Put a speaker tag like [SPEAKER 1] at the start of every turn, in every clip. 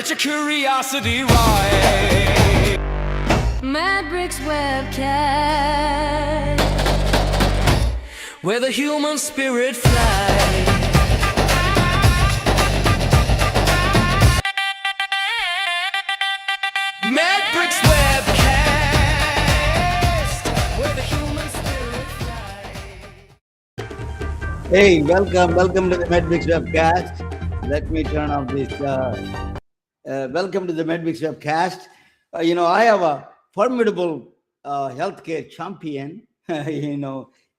[SPEAKER 1] Let your curiosity rise.
[SPEAKER 2] Matrix webcast,
[SPEAKER 1] Where the human spirit flies. Matrix webcast. Where the human spirit flies.
[SPEAKER 3] Hey, welcome to the Medmix webcast. Let me turn off this. Welcome to the Medmix webcast. I have a formidable healthcare champion. He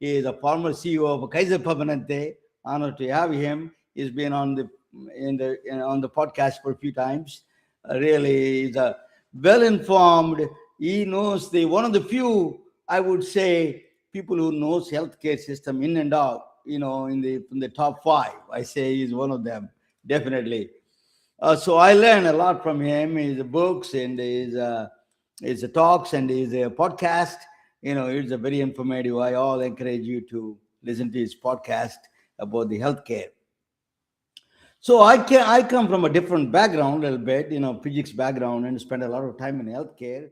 [SPEAKER 3] is a former CEO of Kaiser Permanente. Honored to have him. He's been on the podcast for a few times. Really, he's a well-informed. He knows one of the few, I would say, people who knows healthcare system in and out. In the top 5, I say he's one of them, definitely. So I learned a lot from him, his books and his talks and his podcast. It's a very informative. I all encourage you to listen to his podcast about the healthcare. So I come from a different background a little bit, physics background, and spent a lot of time in healthcare.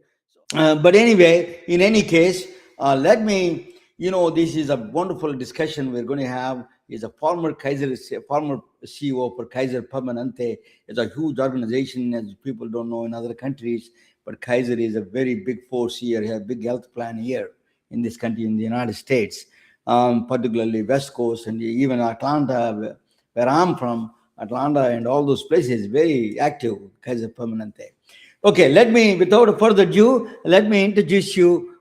[SPEAKER 3] But anyway, in any case, let me. This is a wonderful discussion we're going to have. He's a former CEO for Kaiser Permanente. It's a huge organization, as people don't know in other countries. But Kaiser is a very big force here. He has a big health plan here in this country, in the United States, particularly West Coast and even Atlanta, where I'm from. Atlanta and all those places, very active, Kaiser Permanente. Okay, without further ado, let me introduce you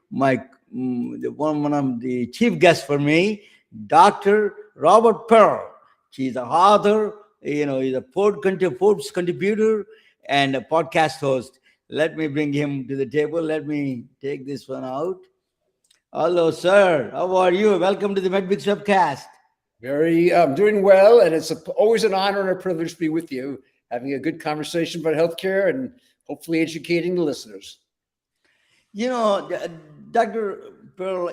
[SPEAKER 3] one of the chief guests for me, Dr. Robert Pearl. She's an author, he's a Forbes contributor and a podcast host. Let me bring him to the table. Let me take this one out. Hello, sir. How are you? Welcome to the MedBix webcast.
[SPEAKER 4] I'm doing well, and it's always an honor and a privilege to be with you, having a good conversation about healthcare and hopefully educating the listeners.
[SPEAKER 3] Dr. Pearl,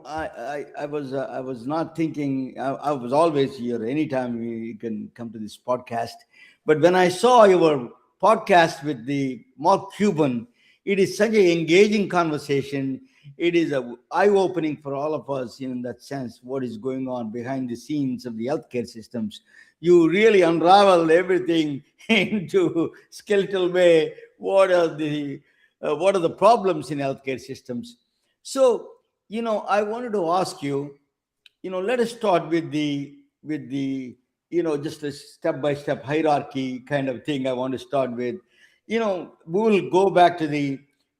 [SPEAKER 3] I was not thinking. I was always here. Anytime you can come to this podcast, but when I saw your podcast with the Mark Cuban, it is such an engaging conversation. It is eye-opening for all of us in that sense. What is going on behind the scenes of the healthcare systems? You really unravel everything into skeletal way. What are the problems in healthcare systems? So, I wanted to ask you, let us start with the just a step-by-step hierarchy kind of thing. I want to start with, we will go back to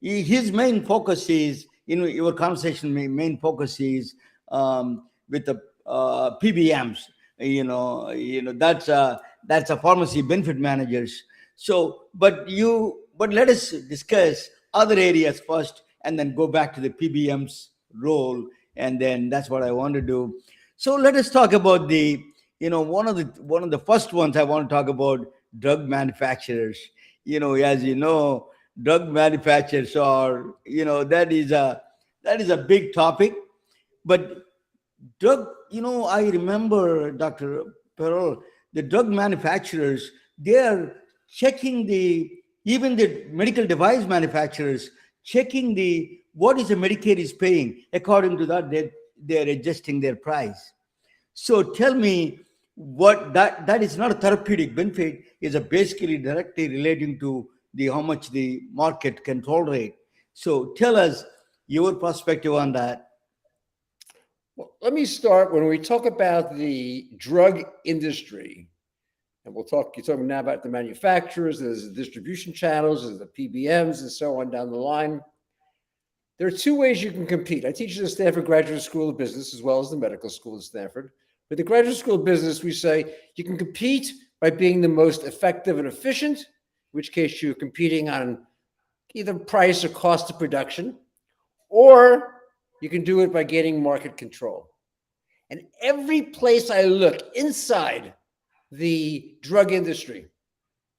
[SPEAKER 3] his main focus is, your conversation main focus is with the PBMs, that's a pharmacy benefit managers. So, but let us discuss other areas first, and then go back to the PBM's role, and then that's what I want to do. So let us talk about one of the first ones I want to talk about, drug manufacturers. As you know, drug manufacturers are that is a big topic. But I remember, Dr. Perol, the drug manufacturers, they are checking even the medical device manufacturers checking what is the Medicare is paying. According to that, they're adjusting their price. So tell me, what that is not a therapeutic benefit, is basically directly relating to how much the market can tolerate. So tell us your perspective on that.
[SPEAKER 4] Well, let me start. When we talk about the drug industry, and you're talking now about the manufacturers, there's the distribution channels, there's the PBMs, and so on down the line. There are 2 ways you can compete. I teach at the Stanford Graduate School of Business as well as the medical school at Stanford. With the Graduate School of Business, we say you can compete by being the most effective and efficient, in which case you're competing on either price or cost of production, or you can do it by gaining market control. And every place I look inside the drug industry,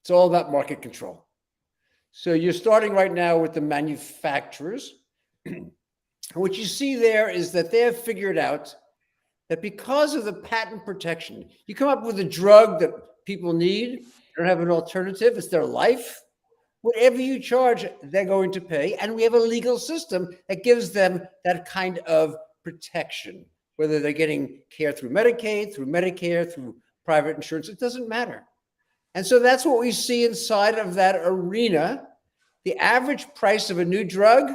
[SPEAKER 4] it's all about market control. So you're starting right now with the manufacturers. What you see there is that they have figured out that because of the patent protection, you come up with a drug that people need, they don't have an alternative, it's their life, whatever you charge, they're going to pay. And we have a legal system that gives them that kind of protection, whether they're getting care through Medicaid, through Medicare, through private insurance, it doesn't matter. And so that's what we see inside of that arena. The average price of a new drug,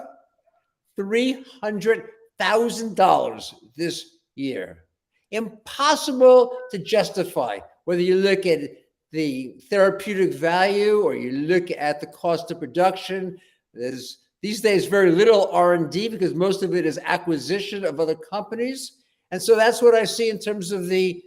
[SPEAKER 4] $300,000 this year. Impossible to justify, whether you look at the therapeutic value or you look at the cost of production. There's these days very little R&D because most of it is acquisition of other companies. And so that's what I see in terms of the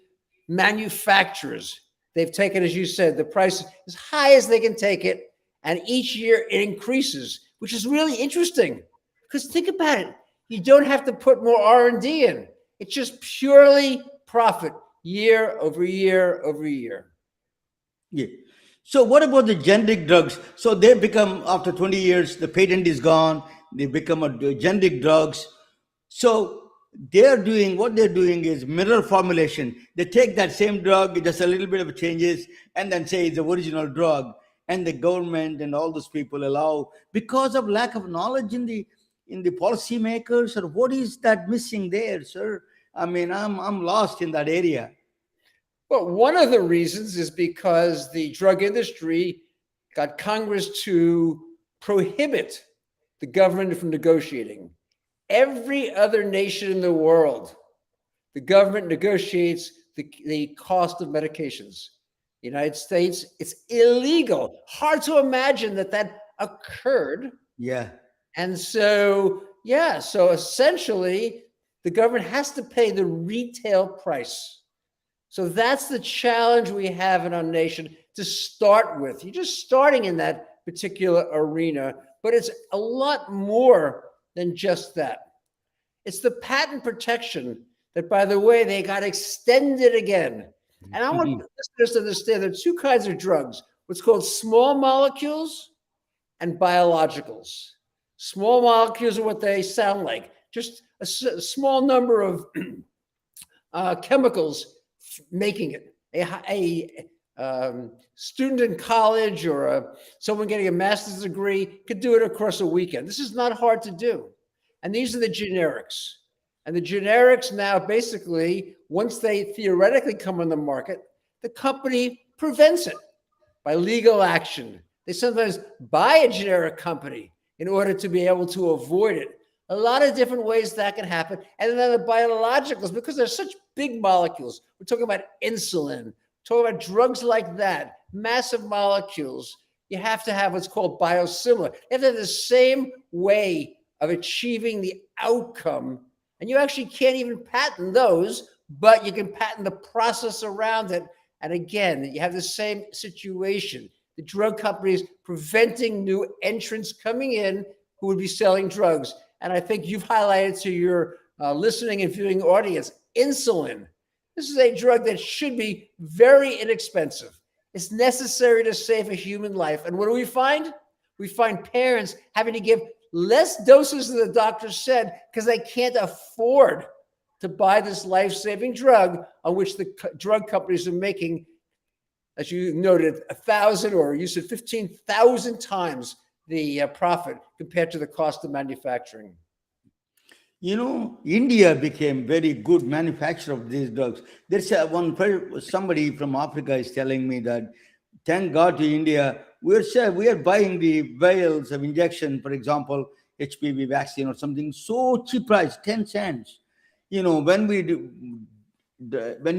[SPEAKER 4] manufacturers. They've taken, as you said, the price as high as they can take it. And each year it increases, which is really interesting. Because think about it. You don't have to put more R&D in. It's just purely profit year over year over year.
[SPEAKER 3] Yeah. So what about the generic drugs? So they become, after 20 years, the patent is gone. They become a generic drugs. So what they're doing is mirror formulation. They take that same drug, just a little bit of changes, and then say it's the original drug. And the government and all those people allow, because of lack of knowledge in the policymakers, or what is that missing there, sir? I mean, I'm lost in that area.
[SPEAKER 4] Well, one of the reasons is because the drug industry got Congress to prohibit the government from negotiating. Every other nation in the world, the government negotiates the cost of medications. The United States, it's illegal. Hard to imagine that occurred.
[SPEAKER 3] Yeah.
[SPEAKER 4] And so, so essentially, the government has to pay the retail price. So that's the challenge we have in our nation to start with. You're just starting in that particular arena, but it's a lot more than just that. It's the patent protection that, by the way, they got extended again. And I want listeners to understand there are two kinds of drugs, what's called small molecules and biologicals. Small molecules are what they sound like, just a small number of chemicals making it. A student in college or someone getting a master's degree could do it across a weekend. This is not hard to do. And these are the generics. And the generics now, basically, once they theoretically come on the market, the company prevents it by legal action. They sometimes buy a generic company in order to be able to avoid it. A lot of different ways that can happen. And then the biologicals, because they're such big molecules. We're talking about insulin, we're talking about drugs like that, massive molecules. You have to have what's called biosimilar. You have to have the same way of achieving the outcome. And you actually can't even patent those, but you can patent the process around it. And again, you have the same situation. The drug companies preventing new entrants coming in who would be selling drugs. And I think you've highlighted to your listening and viewing audience, insulin. This is a drug that should be very inexpensive. It's necessary to save a human life. And what do we find? We find parents having to give less doses than the doctor said because they can't afford to buy this life-saving drug on which the drug companies are making, as you noted, 1,000 or you said 15,000 times the profit compared to the cost of manufacturing.
[SPEAKER 3] You know, India became very good manufacturer of these drugs. There's somebody from Africa is telling me that, thank God to India, we are buying the vials of injection, for example, HPV vaccine or something, so cheap price, 10 cents. You know, when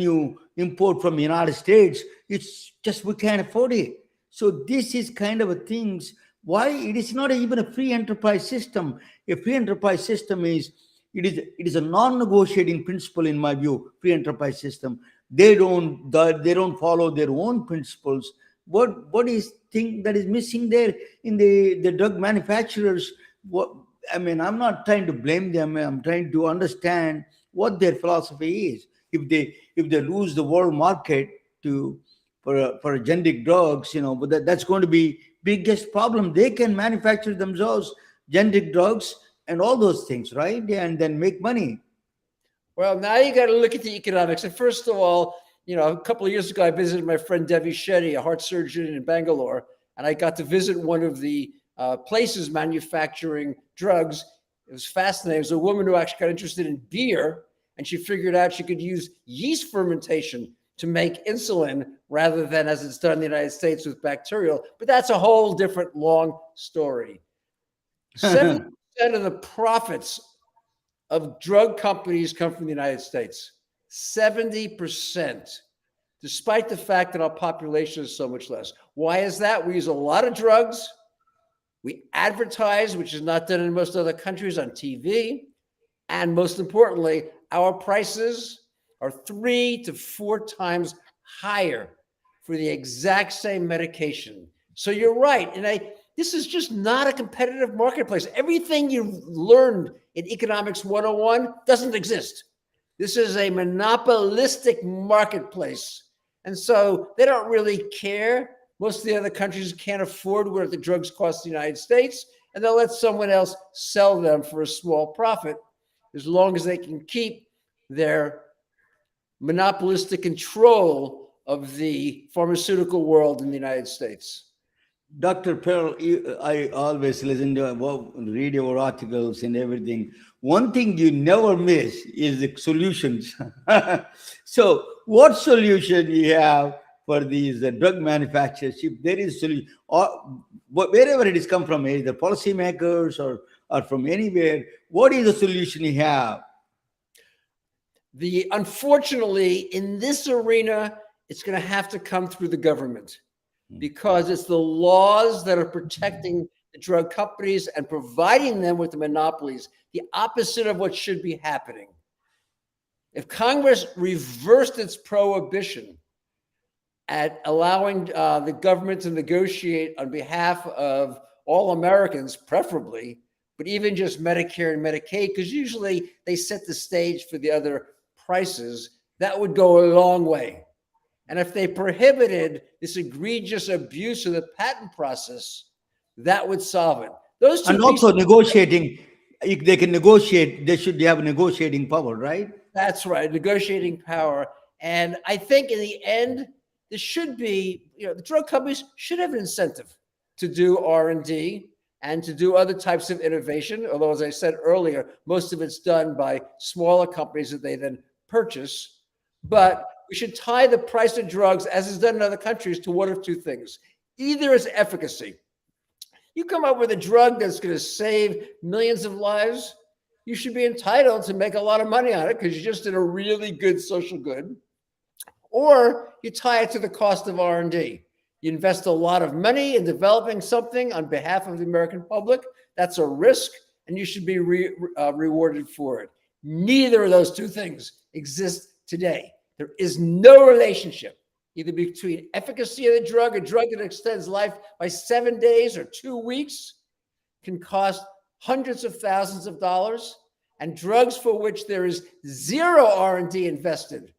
[SPEAKER 3] you import from the United States, it's just we can't afford it. So this is kind of a things. Why it is not even a free enterprise system. A free enterprise system is a non-negotiating principle in my view. Free enterprise system. They don't follow their own principles. What is thing that is missing there in the drug manufacturers? I'm not trying to blame them. I'm trying to understand what their philosophy is. If they lose the world market for generic drugs, but that's going to be biggest problem. They can manufacture themselves generic drugs and all those things, right? Yeah, and then make money.
[SPEAKER 4] Well, now you got to look at the economics. And first of all, a couple of years ago, I visited my friend Devi Shetty, a heart surgeon in Bangalore. and I got to visit one of the places manufacturing drugs. It was fascinating. It was a woman who actually got interested in beer, and she figured out she could use yeast fermentation to make insulin rather than as it's done in the United States with bacterial. But that's a whole different long story. 70% of the profits of drug companies come from the United States. 70%, despite the fact that our population is so much less. Why is that? We use a lot of drugs. We advertise, which is not done in most other countries, on TV. And most importantly, our prices are 3 to 4 times higher for the exact same medication. So you're right. And this is just not a competitive marketplace. Everything you learned in Economics 101 doesn't exist. This is a monopolistic marketplace. And so they don't really care. Most of the other countries can't afford what the drugs cost the United States, and they'll let someone else sell them for a small profit as long as they can keep their monopolistic control of the pharmaceutical world in the United States.
[SPEAKER 3] Dr. Pearl, I always listen to read your articles and everything. One thing you never miss is the solutions. So, what solution you have for these drug manufacturers? If there is solution, or wherever it is come from, either policymakers or from anywhere, what is the solution you have?
[SPEAKER 4] Unfortunately, in this arena, it's going to have to come through the government, because it's the laws that are protecting the drug companies and providing them with the monopolies, the opposite of what should be happening. If Congress reversed its prohibition at allowing the government to negotiate on behalf of all Americans, preferably, but even just Medicare and Medicaid, because usually they set the stage for the other prices, that would go a long way. And if they prohibited this egregious abuse of the patent process, that would solve it. Those two
[SPEAKER 3] and also negotiating, if they can negotiate, they should have negotiating power, right?
[SPEAKER 4] That's right, negotiating power. And I think in the end, there should be, the drug companies should have an incentive to do R&D and to do other types of innovation. Although, as I said earlier, most of it's done by smaller companies that they then purchase. But we should tie the price of drugs, as is done in other countries, to one of two things. Either its efficacy. You come up with a drug that's going to save millions of lives, you should be entitled to make a lot of money on it because you just did a really good social good. Or you tie it to the cost of R&D. You invest a lot of money in developing something on behalf of the American public. That's a risk, and you should be rewarded for it. Neither of those two things exist today. There is no relationship either between efficacy of the drug, a drug that extends life by 7 days or 2 weeks, can cost hundreds of thousands of dollars, and drugs for which there is zero R&D invested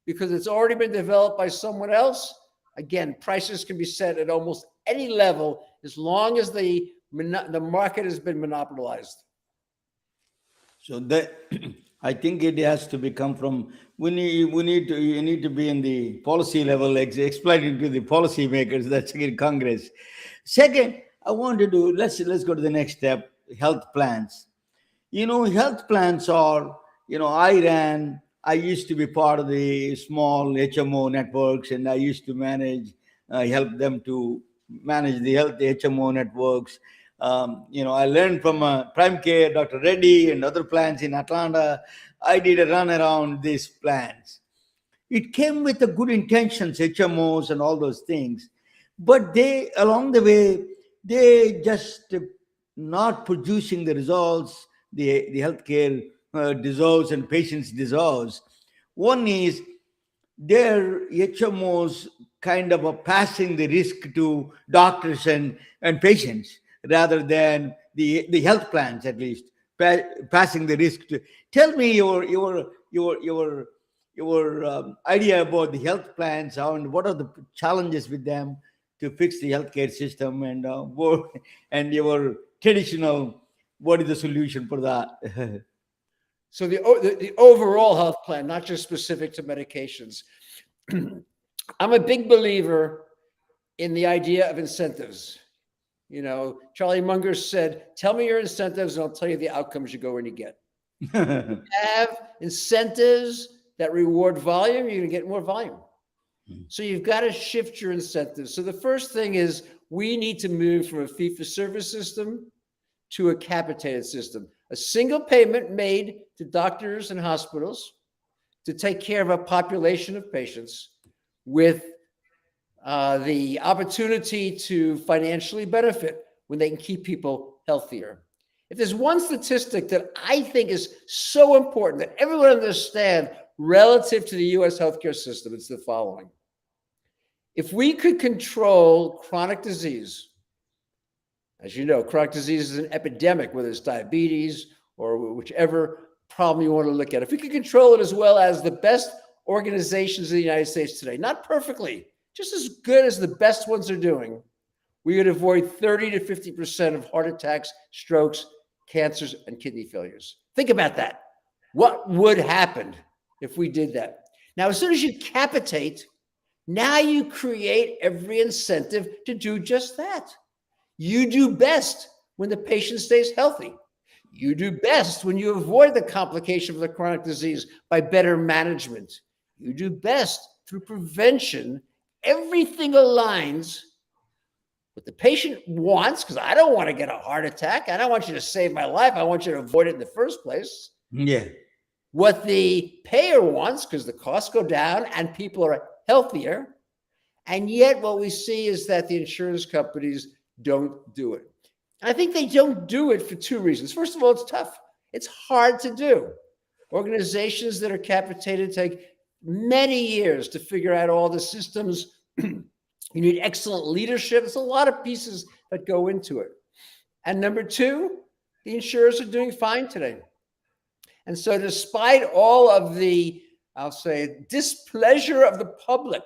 [SPEAKER 4] because it's already been developed by someone else. Again, prices can be set at almost any level as long as the market has been monopolized.
[SPEAKER 3] So that I think it has to become from you need to be in the policy level, explaining to the policymakers that's in Congress. Second, I want to do let's go to the next step: health plans. Health plans are I used to be part of the small HMO networks, and I used to help them to manage the health HMO networks. I learned from Prime Care, Dr. Reddy, and other plans in Atlanta. I did a run around these plans. It came with the good intentions, HMOs and all those things, but along the way, they just not producing the results the healthcare deserves and patients deserves. One is their HMOs kind of are passing the risk to doctors and patients rather than the health plans, at least passing the risk to. Tell me your idea about the health plans and what are the challenges with them to fix the healthcare system, and your traditional, what is the solution for that?
[SPEAKER 4] So the overall health plan, not just specific to medications. I'm a big believer in the idea of incentives. You know, Charlie Munger said, tell me your incentives and I'll tell you the outcomes you go when you get. Have incentives that reward volume, you're going to get more volume. So you've got to shift your incentives. So the first thing is we need to move from a fee-for-service system to a capitated system, a single payment made to doctors and hospitals to take care of a population of patients with the opportunity to financially benefit when they can keep people healthier. If there's one statistic that I think is so important that everyone understand relative to the US healthcare system, it's the following. If we could control chronic disease, as you know, chronic disease is an epidemic, whether it's diabetes or whichever problem you want to look at. If we could control it as well as the best organizations in the United States today, not perfectly, just as good as the best ones are doing, we would avoid 30 to 50% of heart attacks, strokes, cancers, and kidney failures. Think about that. What would happen if we did that? Now, as soon as you capitate, now you create every incentive to do just that. You do best when the patient stays healthy. You do best when you avoid the complication of the chronic disease by better management. You do best through prevention. Everything aligns what the patient wants, because I don't want to get a heart attack. I don't want you to save my life. I want you to avoid it in the first place.
[SPEAKER 3] Yeah.
[SPEAKER 4] What the payer wants, because the costs go down and people are healthier. And yet what we see is that the insurance companies don't do it. I think they don't do it for two reasons. First of all, it's tough. It's hard to do. Organizations that are capitated take many years to figure out all the systems. You need excellent leadership. There's a lot of pieces that go into it. And number two, the insurers are doing fine today. And so despite all of the, I'll say, displeasure of the public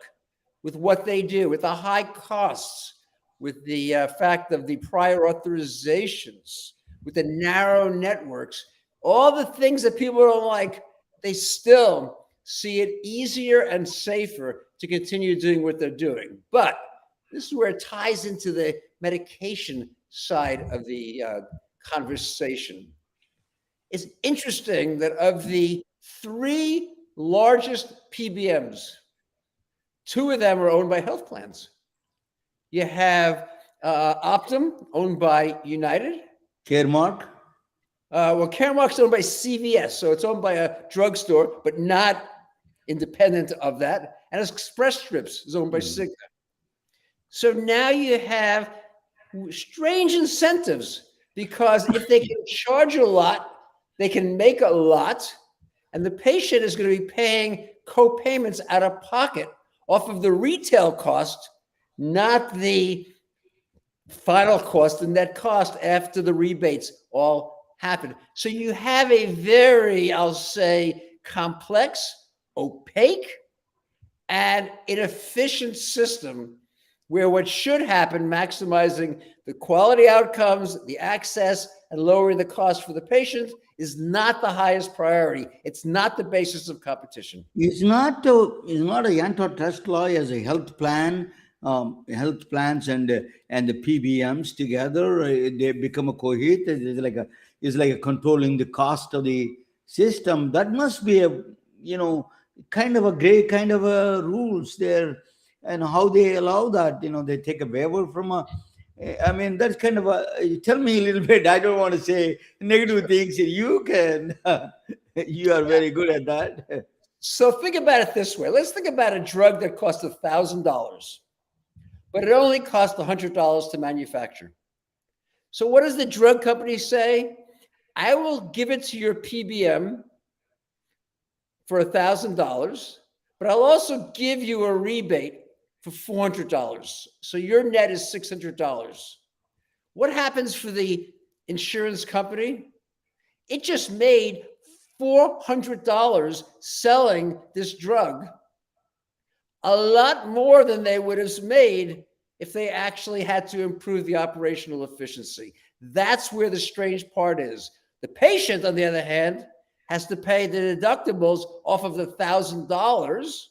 [SPEAKER 4] with what they do, with the high costs, with the fact of the prior authorizations, with the narrow networks, all the things that people don't like, they still see it easier and safer to continue doing what they're doing. But this is where it ties into the medication side of the conversation. It's interesting that of the three largest PBMs, two of them are owned by health plans. You have Optum, owned by United.
[SPEAKER 3] Caremark.
[SPEAKER 4] Well, Caremark's owned by CVS, so it's owned by a drugstore, but not independent of that. And Express Scripts is owned by Cigna. So now you have strange incentives, because if they can charge a lot, they can make a lot, and the patient is going to be paying co-payments out of pocket off of the retail cost, not the final cost, the net cost after the rebates all happen. So you have a very, I'll say, complex, opaque, and inefficient system where what should happen, maximizing the quality outcomes, the access, and lowering the cost for the patient, is not the highest priority. It's not the basis of competition.
[SPEAKER 3] It's not a antitrust law as a health plan. Health plans and the PBMs together, they become a cohort. It's like a controlling the cost of the system. That must be a kind of a gray kind of a rules there, and how they allow that. They take a waiver from a. I mean, that's kind of a. Tell me a little bit. I don't want to say negative things. You can. You are very good at that.
[SPEAKER 4] So think about it this way. Let's think about a drug that costs $1,000, but it only costs $100 to manufacture. So what does the drug company say? I will give it to your PBM for $1,000, but I'll also give you a rebate for $400. So your net is $600. What happens for the insurance company? It just made $400 selling this drug, a lot more than they would have made if they actually had to improve the operational efficiency. That's where the strange part is. The patient, on the other hand, has to pay the deductibles off of the $1,000.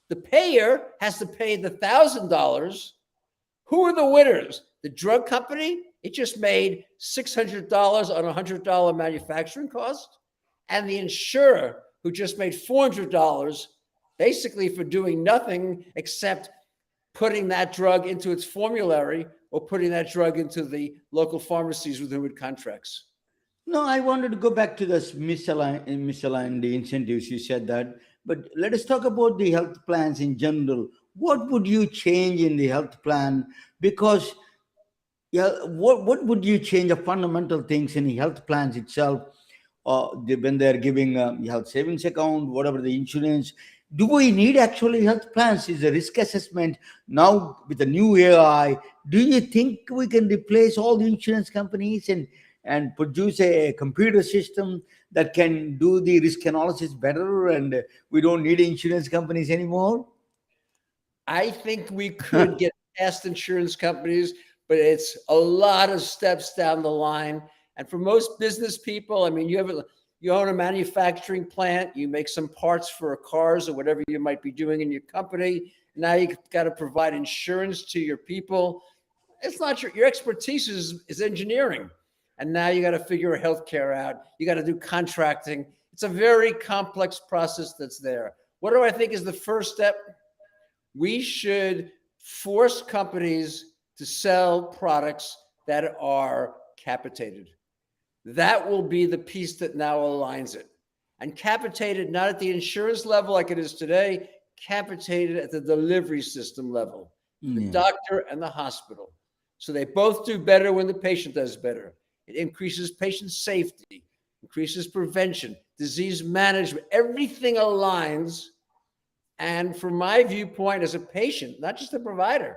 [SPEAKER 4] The payer has to pay the $1,000, Who are the winners? The drug company, it just made $600 on $100 manufacturing cost, and the insurer, who just made $400 basically for doing nothing except putting that drug into its formulary or putting that drug into the local pharmacies with whom it contracts.
[SPEAKER 3] No, I wanted to go back to this misaligned incentives. You said that, but let us talk about the health plans in general. What would you change in the health plan? Because yeah, what would you change the fundamental things in the health plans itself? When they're giving health savings account, whatever the insurance, do we need actually health plans? Is a risk assessment now with the new AI? Do you think we can replace all the insurance companies and produce a computer system that can do the risk analysis better, and we don't need insurance companies anymore?
[SPEAKER 4] I think we could get past insurance companies, but it's a lot of steps down the line. And for most business people, I mean, you own a manufacturing plant, you make some parts for cars or whatever you might be doing in your company. Now you've got to provide insurance to your people. It's not your expertise is engineering. And now you got to figure healthcare out. You got to do contracting. It's a very complex process that's there. What do I think is the first step? We should force companies to sell products that are capitated. That will be the piece that now aligns it. And capitated not at the insurance level like it is today, capitated at the delivery system level, the doctor and the hospital. So they both do better when the patient does better. It increases patient safety, increases prevention, disease management, everything aligns. And from my viewpoint as a patient, not just a provider,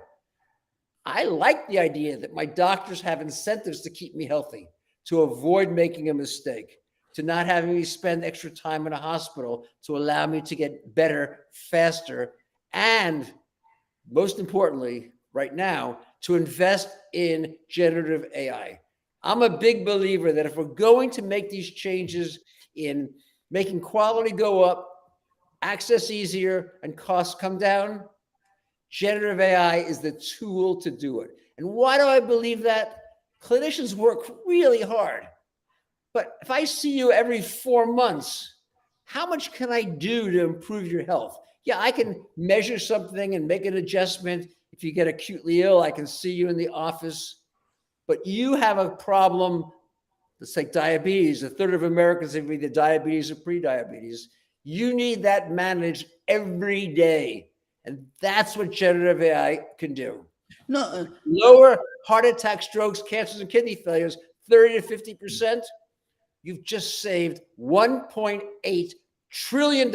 [SPEAKER 4] I like the idea that my doctors have incentives to keep me healthy, to avoid making a mistake, to not having me spend extra time in a hospital, to allow me to get better faster, and most importantly, right now, to invest in generative AI. I'm a big believer that if we're going to make these changes in making quality go up, access easier, and costs come down, generative AI is the tool to do it. And why do I believe that? Clinicians work really hard. But if I see you every 4 months, how much can I do to improve your health? Yeah, I can measure something and make an adjustment. If you get acutely ill, I can see you in the office. But you have a problem, let's like diabetes. A third of Americans have either diabetes or pre-diabetes. You need that managed every day. And that's what generative AI can do.
[SPEAKER 3] No,
[SPEAKER 4] Lower heart attack, strokes, cancers, and kidney failures, 30 to 50%. You've just saved $1.8 trillion.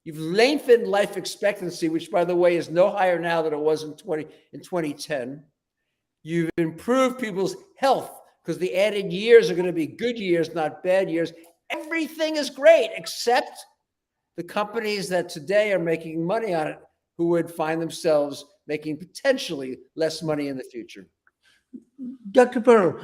[SPEAKER 4] You've lengthened life expectancy, which, by the way, is no higher now than it was in 2010. You've improved people's health because the added years are going to be good years, not bad years. Everything is great, except the companies that today are making money on it, who would find themselves making potentially less money in the future.
[SPEAKER 3] Dr. Pearl,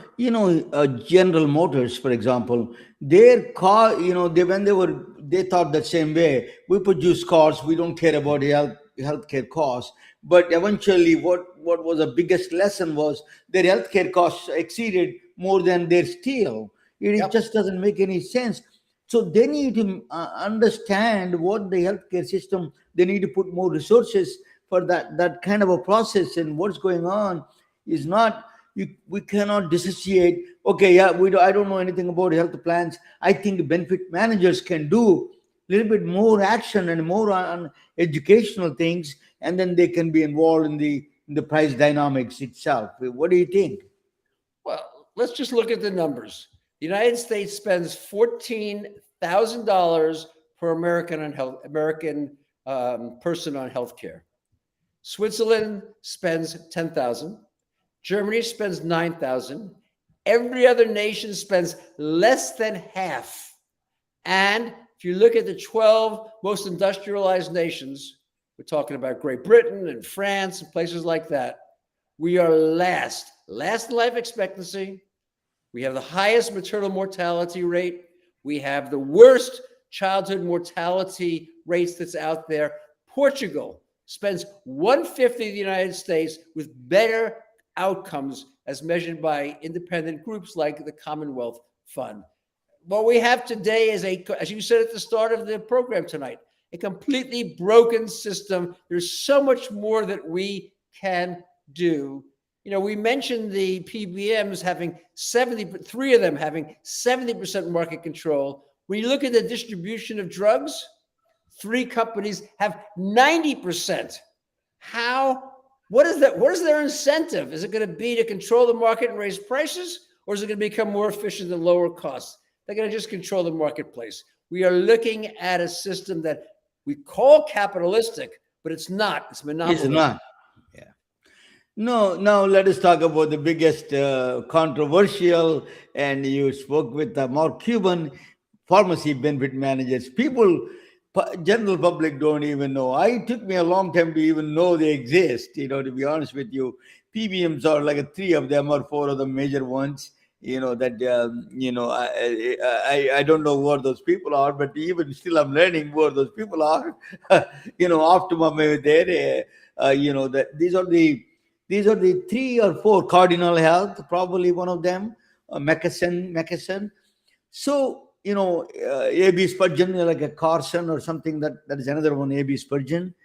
[SPEAKER 3] General Motors, for example, their car, they thought the same way. We produce cars, we don't care about healthcare costs. But eventually, what was the biggest lesson was their healthcare costs exceeded more than their steel. It just doesn't make any sense. So they need to understand what the healthcare system, they need to put more resources for that kind of a process. And what's going on is not, we cannot dissociate. Okay, yeah, I don't know anything about health plans. I think benefit managers can do a little bit more action and more on educational things, and then they can be involved in the price dynamics itself. What do you think?
[SPEAKER 4] Well, let's just look at the numbers. The United States spends $14,000 per American person on healthcare. Switzerland spends $10,000. Germany spends $9,000. Every other nation spends less than half. And if you look at the 12 most industrialized nations, we're talking about Great Britain and France and places like that, we are last in life expectancy. We have the highest maternal mortality rate. We have the worst childhood mortality rates that's out there. Portugal, spends 1/5 of the United States with better outcomes as measured by independent groups like the Commonwealth Fund. What we have today is as you said at the start of the program tonight, a completely broken system. There's so much more that we can do. We mentioned the PBMs having 3 of them having 70% market control. When you look at the distribution of drugs, 3 companies have 90%. What is that? What is their incentive? Is it going to be to control the market and raise prices, or is it going to become more efficient and lower costs? They're going to just control the marketplace. We are looking at a system that we call capitalistic, but it's not. It's monopoly.
[SPEAKER 3] It's not. Yeah. No, now let us talk about the biggest controversial, and you spoke with Mark Cuban, pharmacy benefit managers. General public don't even know. It took me a long time to even know they exist, to be honest with you. PBMs are like 3 of them or 4 of the major ones, I don't know what those people are, but even still I'm learning what those people are. Optima maybe there, that these are the 3 or 4. Cardinal Health, probably one of them, McKesson. So, A.B. Spurgeon, like a Carson or something, that is another one, A.B. Spurgeon.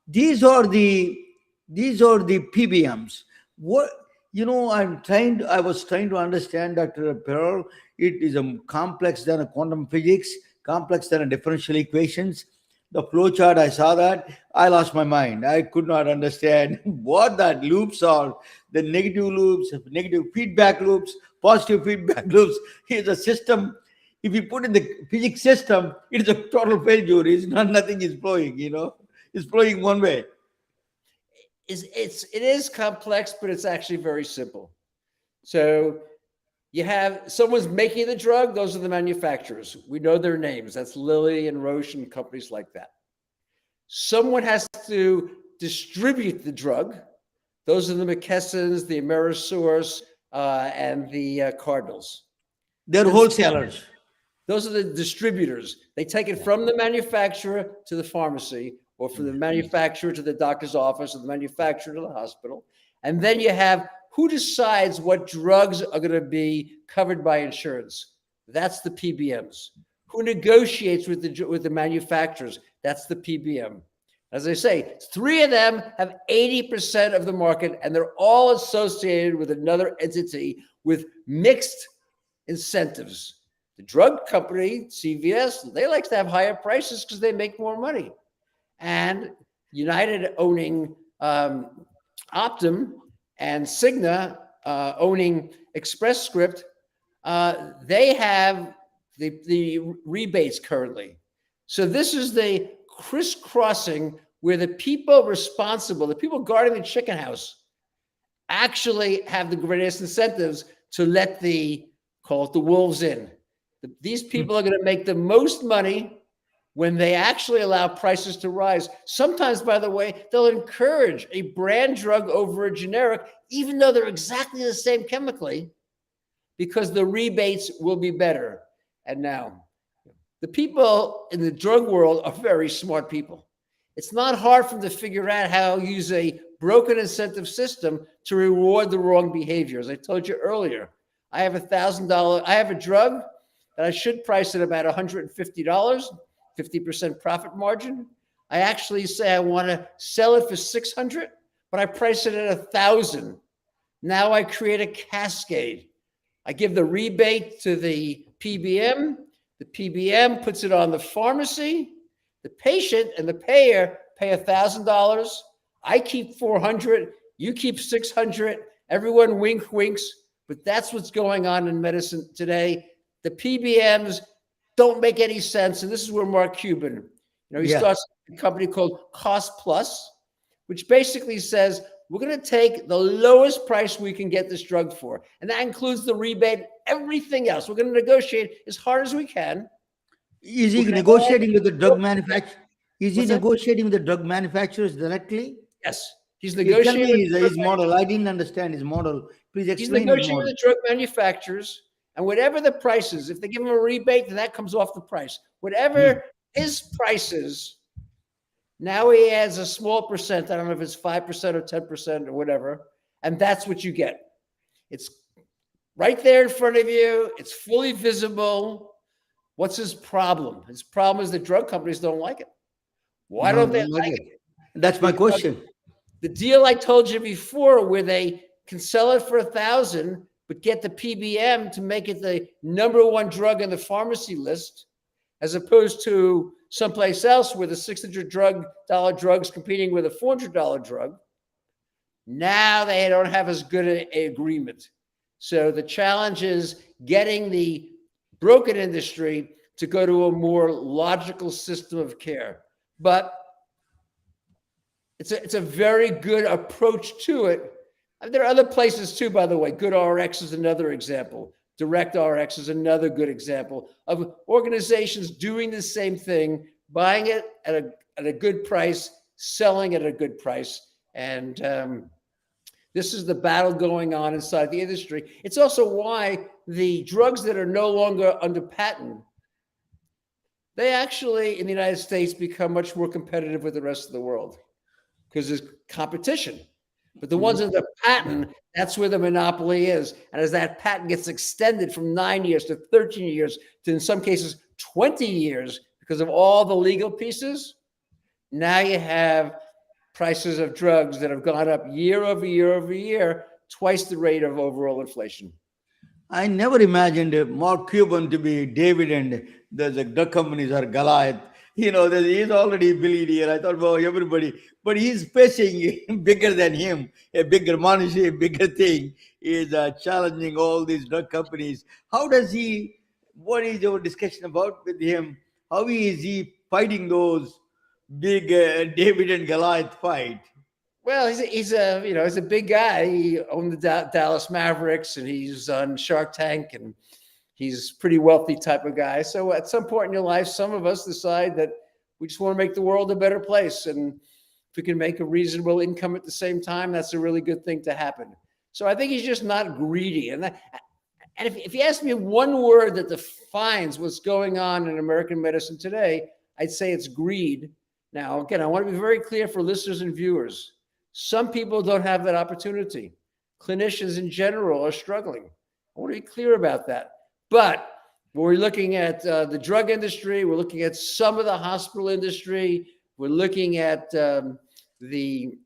[SPEAKER 3] These are the PBMs. I was trying to understand, Dr. Perel, it is a complex than a quantum physics, complex than a differential equations. The flowchart, I saw that, I lost my mind. I could not understand what that loops are. The negative loops, negative feedback loops, positive feedback loops. It's a system. If you put in the physics system, it is a total failure. Nothing is flowing, It's flowing one way.
[SPEAKER 4] It is complex, but it's actually very simple. So you have someone's making the drug. Those are the manufacturers. We know their names. That's Lilly and Roche and companies like that. Someone has to distribute the drug. Those are the McKessons, the Amerisource, and the Cardinals.
[SPEAKER 3] They're wholesalers.
[SPEAKER 4] Those are the distributors. They take it from the manufacturer to the pharmacy, or from the manufacturer to the doctor's office, or the manufacturer to the hospital. And then you have who decides what drugs are going to be covered by insurance. That's the PBMs. Who negotiates with the manufacturers? That's the PBM. As I say, 3 of them have 80% of the market, and they're all associated with another entity with mixed incentives. The drug company, CVS, they like to have higher prices because they make more money. And United owning Optum and Cigna owning Express Script, they have the rebates currently. So this is the crisscrossing where the people responsible, the people guarding the chicken house, actually have the greatest incentives to let call it the wolves in. These people are going to make the most money when they actually allow prices to rise. Sometimes, by the way, they'll encourage a brand drug over a generic, even though they're exactly the same chemically, because the rebates will be better. And now, the people in the drug world are very smart people. It's not hard for them to figure out how to use a broken incentive system to reward the wrong behavior. As I told you earlier, I have a drug that I should price at about $150, 50% profit margin. I actually say I want to sell it for $600, but I price it at $1,000. Now I create a cascade. I give the rebate to the PBM. The PBM puts it on the pharmacy. The patient and the payer pay $1,000. I keep $400. You keep $600. Everyone winks. But that's what's going on in medicine today. The PBMs don't make any sense. And this is where Mark Cuban, he starts a company called Cost Plus, which basically says, we're going to take the lowest price we can get this drug for. And that includes the rebate, everything else. We're going to negotiate as hard as we can.
[SPEAKER 3] Is he negotiating with the drug manufacturer? Is he negotiating with the drug manufacturers directly?
[SPEAKER 4] Yes. He's negotiating
[SPEAKER 3] with his model. I didn't understand his model. Please explain.
[SPEAKER 4] He's negotiating with the drug manufacturers, and whatever the price is, if they give him a rebate, then that comes off the price. Whatever his price is, Now he adds a small percent. I don't know if it's 5% or 10% or whatever. And that's what you get. It's right there in front of you. It's fully visible. What's his problem? His problem is the drug companies don't like it. Why
[SPEAKER 3] No,
[SPEAKER 4] don't they
[SPEAKER 3] don't like
[SPEAKER 4] like
[SPEAKER 3] it.
[SPEAKER 4] it?
[SPEAKER 3] That's my
[SPEAKER 4] Because
[SPEAKER 3] question.
[SPEAKER 4] the deal I told you before, where they can sell it for 1,000, but get the PBM to make it the #1 drug in the pharmacy list, as opposed to someplace else where the $600 drug's competing with a $400 drug. Now they don't have as good an agreement. So the challenge is getting the broken industry to go to a more logical system of care. But it's a very good approach to it. And there are other places too, by the way. Good RX is another example. Direct RX is another good example of organizations doing the same thing, buying it at a good price, selling it at a good price. And this is the battle going on inside the industry. It's also why the drugs that are no longer under patent, they actually, in the United States, become much more competitive with the rest of the world because there's competition. But the ones under patent, that's where the monopoly is. And as that patent gets extended from 9 years to 13 years to, in some cases, 20 years because of all the legal pieces, now you have prices of drugs that have gone up year over year over year, twice the rate of overall inflation.
[SPEAKER 3] I never imagined Mark Cuban to be David and the drug companies are Goliath. He's already a billionaire. I thought, well, everybody, but he's facing bigger than him, a bigger money, a bigger thing. Is challenging all these drug companies. How does he? What is your discussion about with him? How is he fighting those big David and Goliath fight?
[SPEAKER 4] Well, he's a big guy. He owned the Dallas Mavericks, and he's on Shark Tank, and he's a pretty wealthy type of guy. So at some point in your life, some of us decide that we just want to make the world a better place, and if we can make a reasonable income at the same time, that's a really good thing to happen. So I think he's just not greedy. And if you ask me one word that defines what's going on in American medicine today, I'd say it's greed. Now, again, I want to be very clear for listeners and viewers. Some people don't have that opportunity. Clinicians in general are struggling. I want to be clear about that. But when we're looking at the drug industry, we're looking at some of the hospital industry, we're looking at the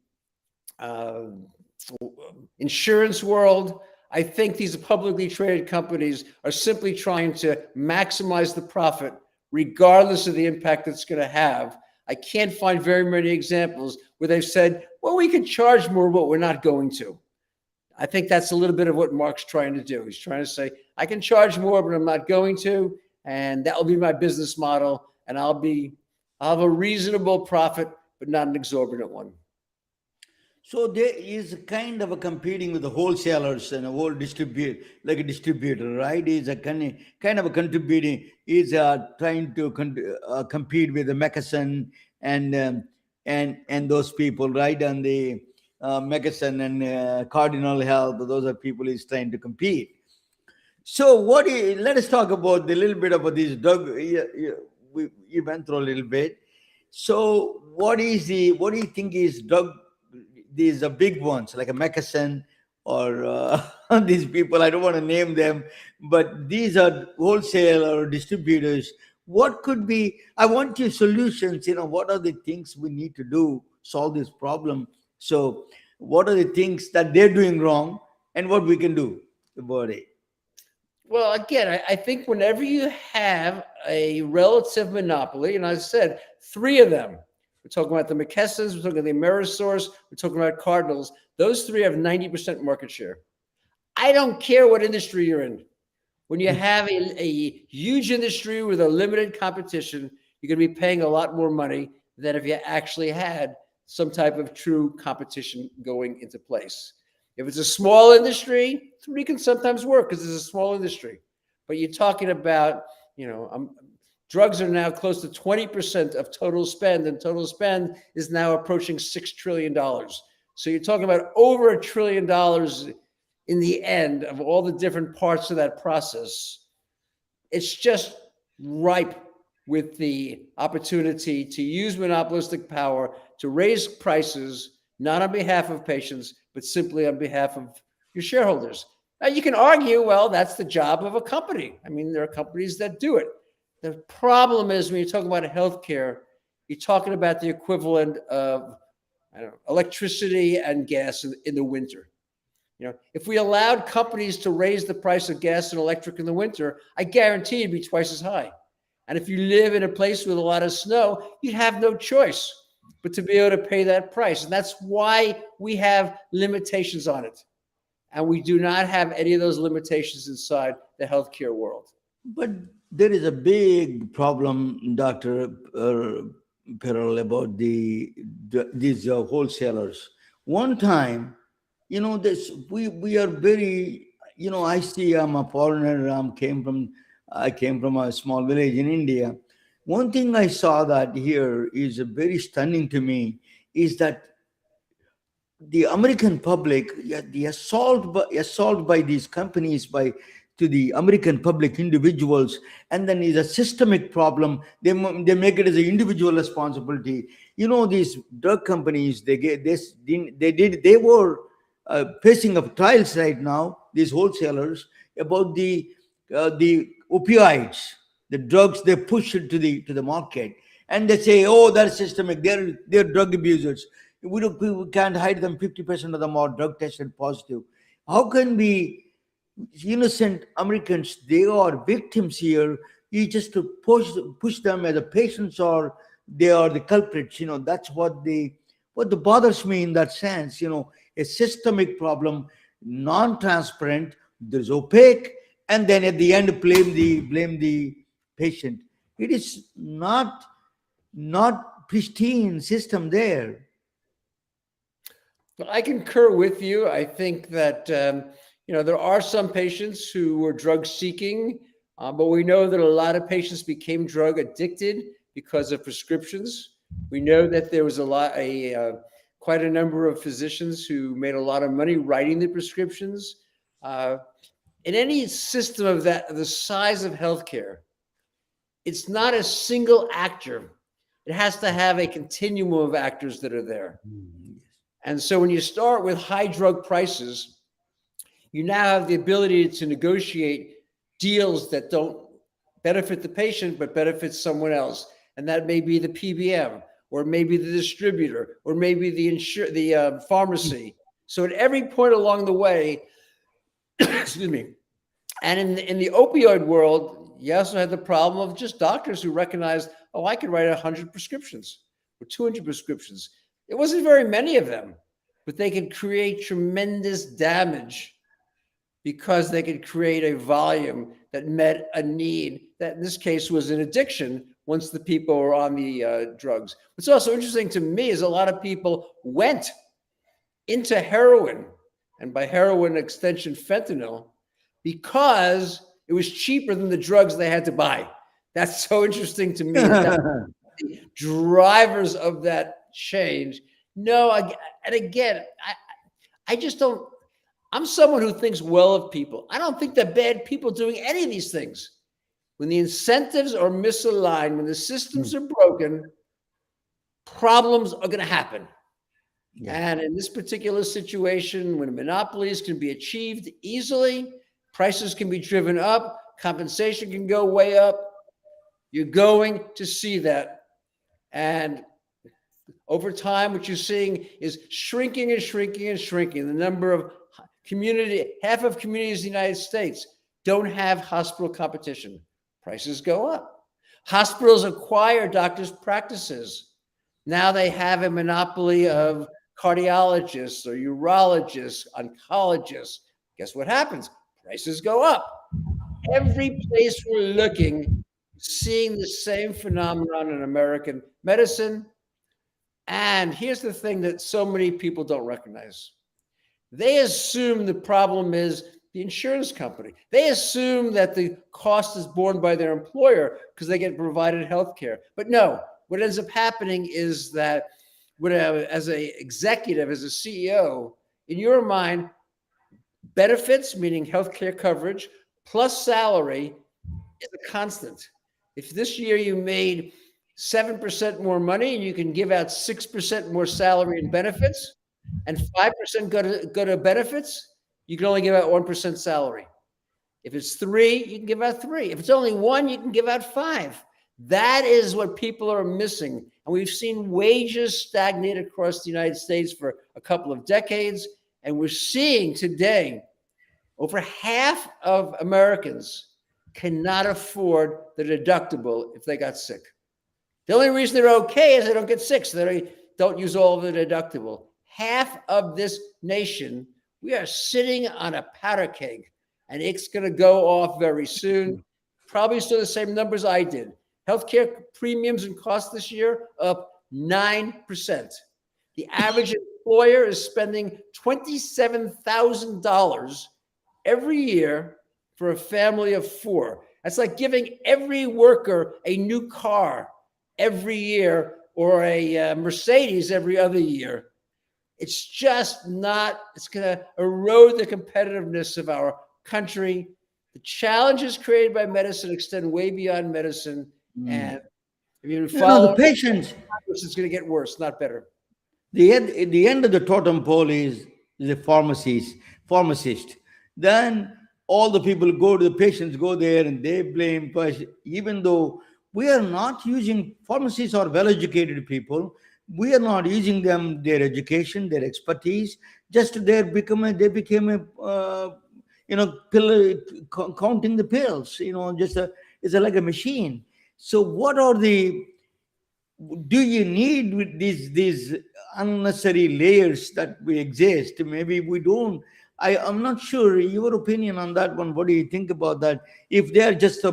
[SPEAKER 4] insurance world. I think these publicly traded companies are simply trying to maximize the profit, regardless of the impact it's going to have. I can't find very many examples where they've said, well, we could charge more, but we're not going to. I think that's a little bit of what Mark's trying to do. He's trying to say, I can charge more, but I'm not going to. And that will be my business model. And I'll have a reasonable profit, but not an exorbitant one.
[SPEAKER 3] So there is kind of a competing with the wholesalers and a whole like a distributor, right? Is a kind of a contributing. Is trying to compete with the McKesson and those people, right? And the McKesson and Cardinal Health. Those are people he's trying to compete. So let us talk about a little bit about this drug. We went through a little bit. So what do you think is drug? These are big ones like a McKesson or these people, I don't want to name them, but these are wholesale or distributors. What could be, I want your solutions, what are the things we need to do, solve this problem? So what are the things that they're doing wrong and what we can do about it?
[SPEAKER 4] Well, again, I think whenever you have a relative monopoly, and I said 3 of them, we're talking about the McKessons, we're talking about the Amerisource, we're talking about Cardinals. Those 3 have 90% market share. I don't care what industry you're in. When you have a huge industry with a limited competition, you're going to be paying a lot more money than if you actually had some type of true competition going into place. If it's a small industry, 3 can sometimes work because it's a small industry. But you're talking about, drugs are now close to 20% of total spend, and total spend is now approaching $6 trillion. So you're talking about over $1 trillion in the end of all the different parts of that process. It's just ripe with the opportunity to use monopolistic power to raise prices, not on behalf of patients, but simply on behalf of your shareholders. Now, you can argue, well, that's the job of a company. I mean, there are companies that do it. The problem is when you're talking about healthcare, you're talking about the equivalent of, I don't know, electricity and gas in the winter. If we allowed companies to raise the price of gas and electric in the winter, I guarantee it'd be twice as high. And if you live in a place with a lot of snow, you'd have no choice but to be able to pay that price. And that's why we have limitations on it. And we do not have any of those limitations inside the healthcare world.
[SPEAKER 3] But there is a big problem, Dr. Perel, about these wholesalers. One time, this we are very, I see I'm a foreigner. I came from a small village in India. One thing I saw that here is very stunning to me is that the American public, the assault by these companies to the American public individuals, and then is a systemic problem. They make it as an individual responsibility. These drug companies, they were facing up trials right now. These wholesalers about the opioids, the drugs they push it to the market, and they say, oh, that's systemic. They're drug abusers. We can't hide them. 50% of them are drug tested positive. How can we, innocent Americans, they are victims here? You just to push them as a patients, or they are the culprits. That's what bothers me in that sense. A systemic problem, non-transparent. There's opaque, and then at the end blame the patient. It is not pristine system there.
[SPEAKER 4] I concur with you. I think that there are some patients who were drug seeking, but we know that a lot of patients became drug addicted because of prescriptions. We know that there was quite a number of physicians who made a lot of money writing the prescriptions. In any system of the size of healthcare, it's not a single actor. It has to have a continuum of actors that are there. And so when you start with high drug prices, you now have the ability to negotiate deals that don't benefit the patient, but benefit someone else. And that may be the PBM, or maybe the distributor, or maybe the pharmacy. So at every point along the way, excuse me, and in the opioid world, you also had the problem of just doctors who recognized, oh, I could write 100 prescriptions or 200 prescriptions. It wasn't very many of them, but they could create tremendous damage because they could create a volume that met a need that in this case was an addiction once the people were on the drugs. What's also interesting to me is a lot of people went into heroin, and by heroin extension fentanyl, because it was cheaper than the drugs they had to buy. That's so interesting to me. The drivers of that change. No, and again, I just don't. I'm someone who thinks well of people. I don't think they're bad people doing any of these things. When the incentives are misaligned, when the systems are broken, problems are going to happen. Yeah. And in this particular situation, when monopolies can be achieved easily, prices can be driven up, compensation can go way up, you're going to see that. And over time, what you're seeing is shrinking and shrinking and shrinking. The number of half of communities in the United States don't have hospital competition. Prices go up. Hospitals acquire doctors' practices. Now they have a monopoly of cardiologists or urologists, oncologists. Guess what happens? Prices go up. Every place we're looking, seeing the same phenomenon in American medicine. And here's the thing that so many people don't recognize. They assume the problem is the insurance company. They assume that the cost is borne by their employer because they get provided health care. But no, what ends up happening is that as an executive, as a CEO, in your mind, benefits, meaning healthcare coverage, plus salary is a constant. If this year you made 7% more money and you can give out 6% more salary and benefits, and 5% go to benefits, you can only give out 1% salary. If it's 3, you can give out 3. If it's only 1, you can give out 5. That is what people are missing. And we've seen wages stagnate across the United States for a couple of decades. And we're seeing today over half of Americans cannot afford the deductible if they got sick. The only reason they're okay is they don't get sick, so they don't use all of the deductible. Half of this nation, we are sitting on a powder keg, and it's going to go off very soon. Probably still the same numbers I did. Healthcare premiums and costs this year up 9%. The average employer is spending $27,000 every year for a family of 4. That's like giving every worker a new car every year or a Mercedes every other year. It's just not, it's going to erode the competitiveness of our country. The challenges created by medicine extend way beyond medicine. And if you follow
[SPEAKER 3] the patients,
[SPEAKER 4] it's going to get worse, not better.
[SPEAKER 3] the end of the totem pole is the pharmacist. Then all the people go to the patients, go there and they blame, even though we are not using, pharmacists are well-educated people. We are not using them, their education, their expertise. Just they became a pill, counting the pills. It's like a machine. So what are do you need with these unnecessary layers that we exist? Maybe we don't. I'm not sure your opinion on that one. What do you think about that? If they are just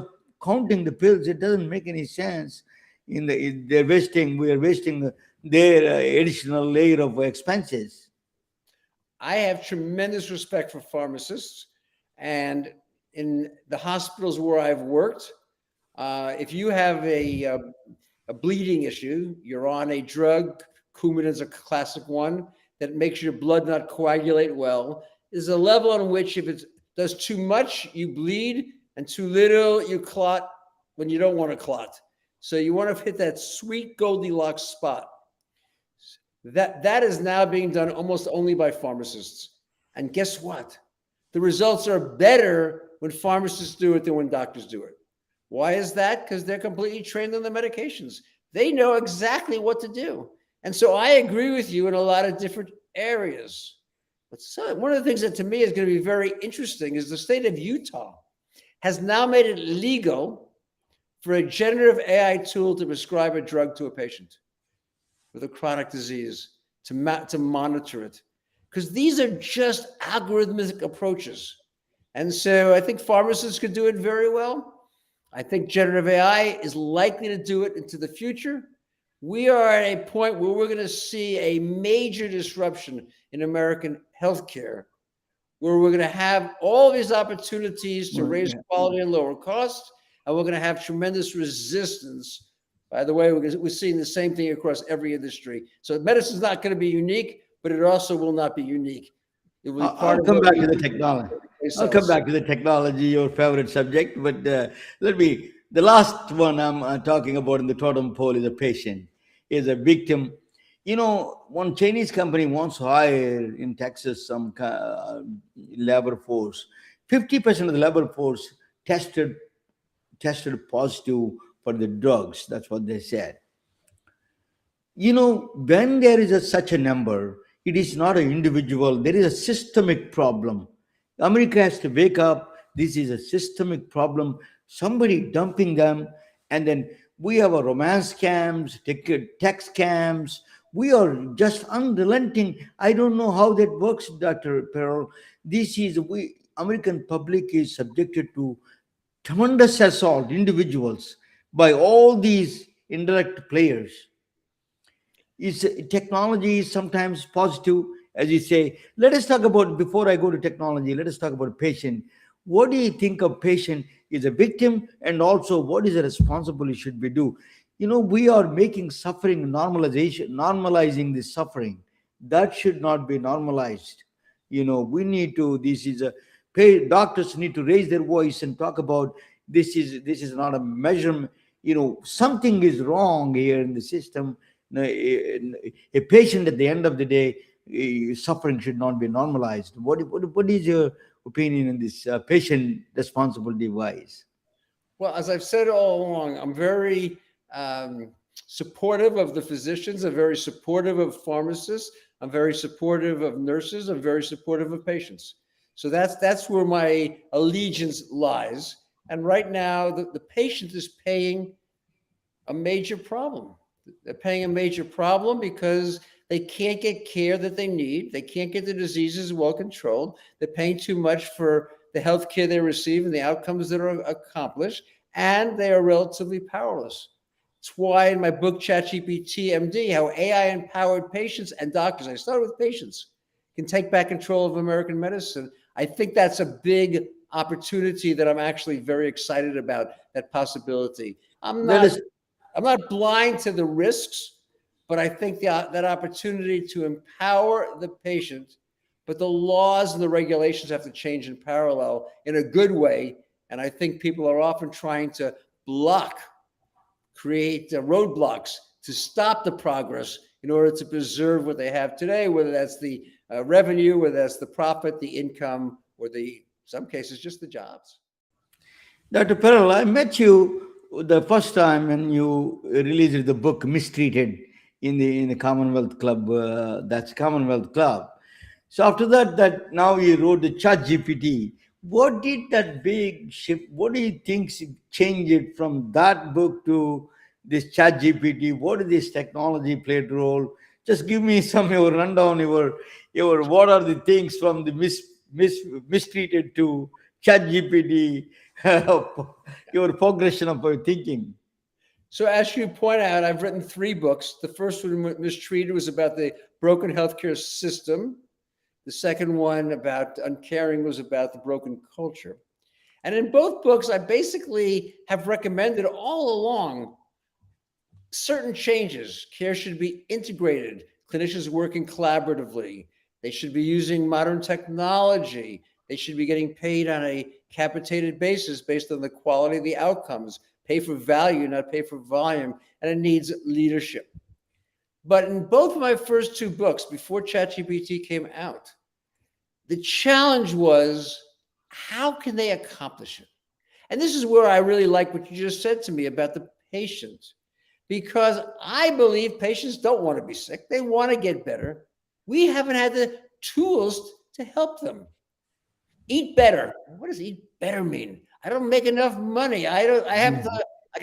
[SPEAKER 3] counting the pills, it doesn't make any sense. We are wasting their additional layer of expenses.
[SPEAKER 4] I have tremendous respect for pharmacists, and in the hospitals where I've worked, if you have a bleeding issue, you're on a drug, Coumadin is a classic one, that makes your blood not coagulate well. There's a level on which if it does too much, you bleed, and too little, you clot when you don't want to clot. So you want to hit that sweet Goldilocks spot. That is now being done almost only by pharmacists. And guess what? The results are better when pharmacists do it than when doctors do it. Why is that? Because they're completely trained on the medications. They know exactly what to do. And so I agree with you in a lot of different areas. But one of the things that to me is going to be very interesting is the state of Utah has now made it legal for a generative AI tool to prescribe a drug to a patient with a chronic disease, to monitor it. Because these are just algorithmic approaches. And so I think pharmacists could do it very well. I think generative AI is likely to do it into the future. We are at a point where we're going to see a major disruption in American healthcare, where we're going to have all these opportunities to raise quality and lower costs, and we're going to have tremendous resistance. By the way, we're seeing the same thing across every industry. So medicine is not going to be unique, but it also will not be unique. It will be part
[SPEAKER 3] I'll
[SPEAKER 4] of
[SPEAKER 3] come back
[SPEAKER 4] what
[SPEAKER 3] to
[SPEAKER 4] we
[SPEAKER 3] the
[SPEAKER 4] do.
[SPEAKER 3] technology. I'll come back to the technology, your favorite subject. But the last one I'm talking about in the totem pole is a patient, is a victim. One Chinese company wants to hire in Texas some labor force. 50% of the labor force tested positive for the drugs. That's what they said. When there is such a number, it is not an individual. There is a systemic problem. America has to wake up. This is a systemic problem. Somebody dumping them, and then we have a romance scams, tech scams. We are just unrelenting. I don't know how that works, Dr. Perel. American public is subjected to tremendous assault, individuals, by all these indirect players. Technology is sometimes positive, as you say. Let us talk about, before I go to technology, let us talk about patient. What do you think of patient is a victim, and also what is the responsibility should we do? We are making suffering normalizing this suffering. That should not be normalized. We need to, doctors need to raise their voice and talk about this is not a measurement. something is wrong here in the system. A patient at the end of the day, suffering should not be normalized. What is your opinion on this patient responsibility wise?
[SPEAKER 4] Well, as I've said all along, I'm very supportive of the physicians. I'm very supportive of pharmacists. I'm very supportive of nurses. I'm very supportive of patients. So that's where my allegiance lies. And right now, the patient is paying a major problem. They're paying a major problem because they can't get care that they need. They can't get the diseases well controlled. They're paying too much for the health care they receive and the outcomes that are accomplished, and they are relatively powerless. It's why in my book, ChatGPT MD, how AI-empowered patients and doctors, I started with patients, can take back control of American medicine. I think that's a big opportunity that I'm actually very excited about, that possibility. I'm not blind to the risks, but I think that opportunity to empower the patient, but the laws and the regulations have to change in parallel in a good way. And I think people are often trying to create roadblocks to stop the progress in order to preserve what they have today, whether that's the revenue, whether that's the profit, the income, or in some cases, just the jobs.
[SPEAKER 3] Dr. Perel, I met you the first time when you released the book Mistreated in the Commonwealth Club. That's Commonwealth Club. So after that now you wrote the ChatGPT. What did that big shift? What do you think changed it from that book to this ChatGPT? What did this technology played role? Just give me your rundown. Your what are the things from the mistreated to ChatGPT? Your progression of your thinking.
[SPEAKER 4] So as you point out, I've written 3 books. The first one, Mistreated, was about the broken healthcare system. The second one, about uncaring, was about the broken culture. And in both books, I basically have recommended all along certain changes. Care should be integrated. Clinicians working collaboratively. They should be using modern technology. They should be getting paid on a capitated basis based on the quality of the outcomes. Pay for value, not pay for volume. And it needs leadership. But in both of my first 2 books, before ChatGPT came out, the challenge was, how can they accomplish it? And this is where I really like what you just said to me about the patient, because I believe patients don't want to be sick. They want to get better. We haven't had the tools to help them. Eat better. What does eat better mean? I don't make enough money. I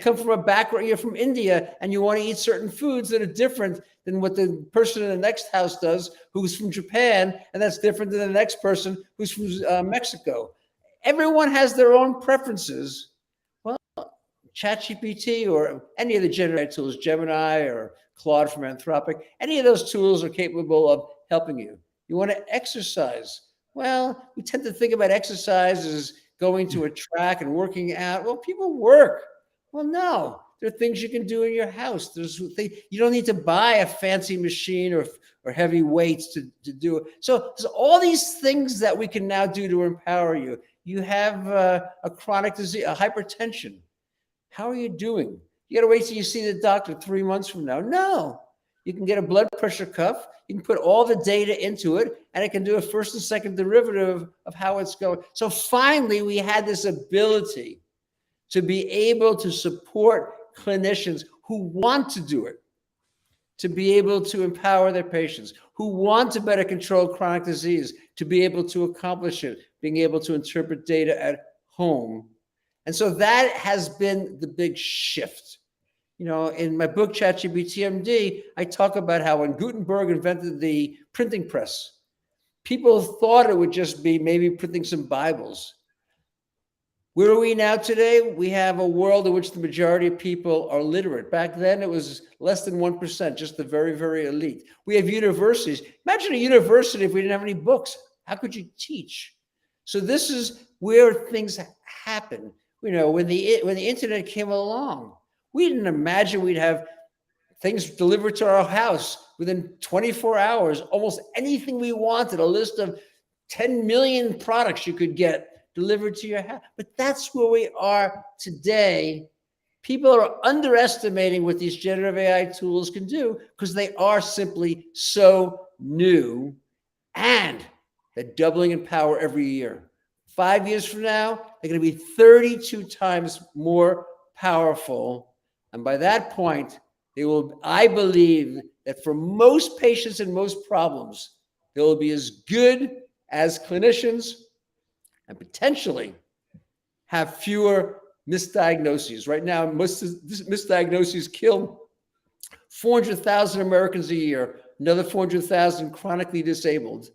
[SPEAKER 4] come from a background, you're from India, and you want to eat certain foods that are different than what the person in the next house does who's from Japan, and that's different than the next person who's from Mexico. Everyone has their own preferences. Well, ChatGPT or any of the generated tools, Gemini or Claude from Anthropic, any of those tools are capable of helping you. You want to exercise. Well, we tend to think about exercise as going to a track and working out. Well, people work. Well, no, there are things you can do in your house. You don't need to buy a fancy machine or heavy weights to do it. So there's all these things that we can now do to empower you. You have a chronic disease, a hypertension. How are you doing? You got to wait till you see the doctor 3 months from now. No, you can get a blood pressure cuff. You can put all the data into it, and it can do a first and second derivative of how it's going. So finally, we had this ability to be able to support clinicians who want to do it, to be able to empower their patients, who want to better control chronic disease, to be able to accomplish it, being able to interpret data at home. And so that has been the big shift. You know, in my book, ChatGPT MD, I talk about how when Gutenberg invented the printing press, people thought it would just be maybe printing some Bibles. Where are we now today? We have a world in which the majority of people are literate. Back then, it was less than 1%, just the very, very elite. We have universities. Imagine a university if we didn't have any books. How could you teach? So this is where things happen. You know, when the internet came along, we didn't imagine we'd have things delivered to our house within 24 hours, almost anything we wanted, a list of 10 million products you could get delivered to your house. But that's where we are today People are underestimating what these generative AI tools can do because they are simply so new, and they're doubling in power every year. 5 years from now, they're going to be 32 times more powerful. And by that point, they will, I believe that for most patients and most problems, they will be as good as clinicians and potentially have fewer misdiagnoses. Right now, most misdiagnoses kill 400,000 Americans a year, another 400,000 chronically disabled.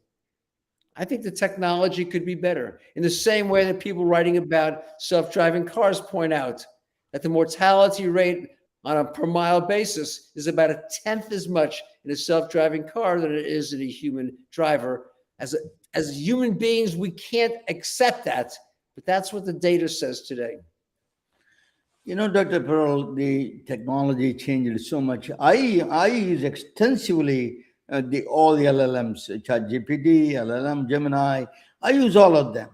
[SPEAKER 4] I think the technology could be better. In the same way that people writing about self-driving cars point out that the mortality rate on a per mile basis is about 1/10 as much in a self-driving car than it is in a human driver. As human beings, we can't accept that, but that's what the data says today.
[SPEAKER 3] You know, Dr. Pearl, the technology changed so much. I use extensively all the LLMs, ChatGPT, LLM, Gemini. I use all of them.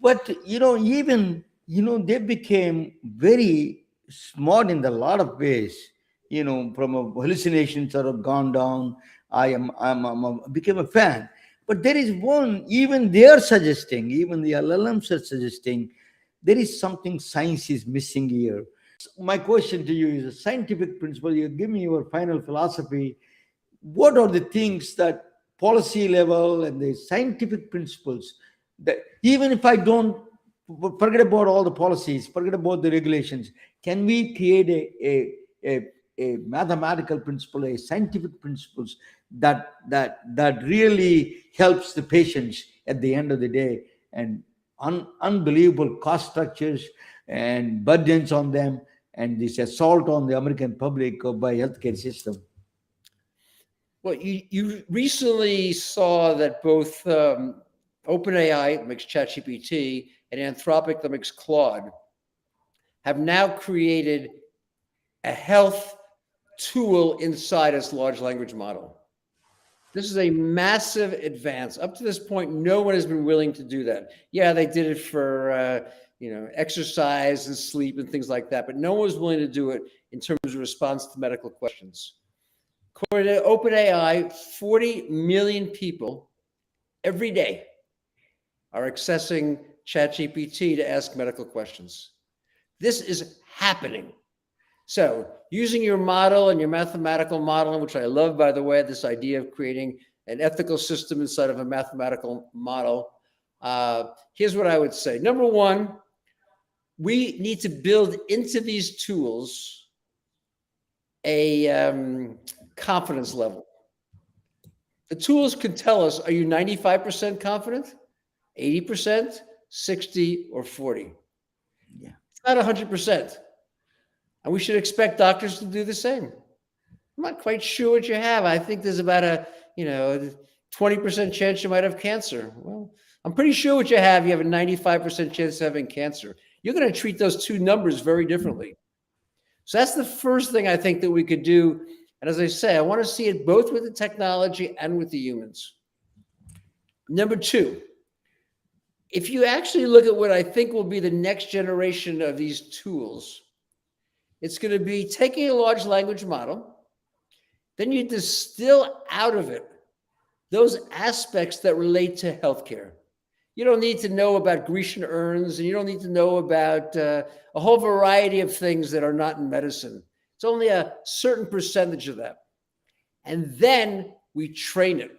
[SPEAKER 3] But even they became very smart in a lot of ways. From a hallucinations that have gone down. Became a fan. But there is one, even they are suggesting, even the LLMs are suggesting, there is something science is missing here. My question to you is a scientific principle. You give me your final philosophy. What are the things that policy level and the scientific principles that even if I don't forget about all the policies, forget about the regulations, can we create a mathematical principle, a scientific principles that really helps the patients at the end of the day, and unbelievable cost structures and burdens on them, and this assault on the American public by healthcare system?
[SPEAKER 4] Well, you recently saw that both OpenAI, that makes ChatGPT, and Anthropic, that makes Claude, have now created a health tool inside its large language model. This is a massive advance. Up to this point, no one has been willing to do that. Yeah, they did it for exercise and sleep and things like that, but no one was willing to do it in terms of response to medical questions. According to OpenAI, 40 million people every day are accessing ChatGPT to ask medical questions. This is happening. So using your model and your mathematical model, which I love, by the way, this idea of creating an ethical system inside of a mathematical model, here's what I would say. Number one, we need to build into these tools a confidence level. The tools can tell us, are you 95% confident, 80%, 60, or 40?
[SPEAKER 3] Yeah.
[SPEAKER 4] It's not 100%. And we should expect doctors to do the same. I'm not quite sure what you have. I think there's about a 20% chance you might have cancer. Well, I'm pretty sure what you have a 95% chance of having cancer. You're going to treat those two numbers very differently. So that's the first thing I think that we could do. And as I say, I want to see it both with the technology and with the humans. Number two, if you actually look at what I think will be the next generation of these tools, it's going to be taking a large language model, then you distill out of it those aspects that relate to healthcare. You don't need to know about Grecian urns, and you don't need to know about a whole variety of things that are not in medicine. It's only a certain percentage of that. And then we train it.